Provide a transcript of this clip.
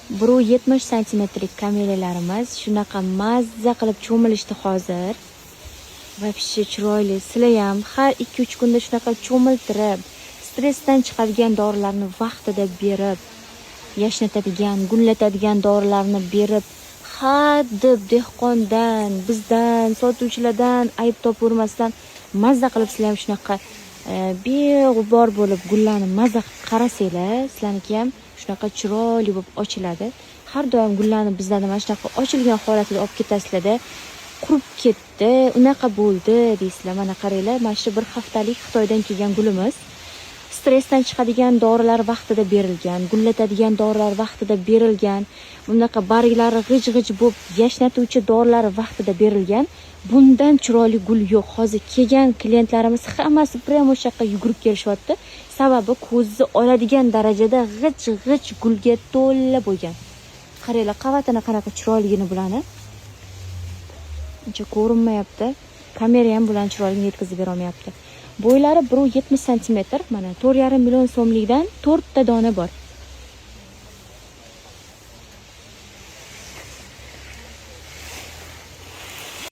Bu 70 santimetrlik kameliyalarimiz shunaqa mazza qilib cho'milishdi hozir. Vobshe chiroyli. Sizlar ham har 2-3 kunda shunaqa cho'miltirib, stressdan chiqadigan dorilarni vaqtida berib, yashnatadigan, gullatadigan dorilarni berib, hadeb dehqondan, bizdan, sotuvchilardan ayb topavermasdan mazza qilib sizlar ham shunaqa beg'ubor bo'lib gullarni mazza qilib qarasanglar, sizlarniki ham shunaqa chiroyli bo'lib ochiladi. Har doim gullarni bizlardan mana shunaqa ochilgan holatida olib ketasizlar-da, qurib ketdi, unaqa bo'ldi deysizlar. Mana qaranglar, mana shu bir haftalik Xitoydan kelgan gulimiz. Stressdan chiqadigan dorilar vaqtida berilgan, gullatadigan dorilar vaqtida berilgan, bunaqa barglari g'ij-g'ij bo'lib yashnatuvchi dorilar vaqtida berilgan. Bundan chiroyli gul yo'q. Hozir kelgan klientlarimiz hammasi prям o'sha yoqqa yugurib kelishyapti. Sababi ko'zni oladigan darajada g'ij-g'ij gulga to'la bo'lgan. Qaranglar, qavatini qanaqa chiroyligini bularni. Uncha ko'rinmayapti. Kamera ham bilan chiroyli yetkazib bera olmayapti. Bo'ylari 170 santimetr, mana 4,5 million so'mlikdan 4 ta dona bor.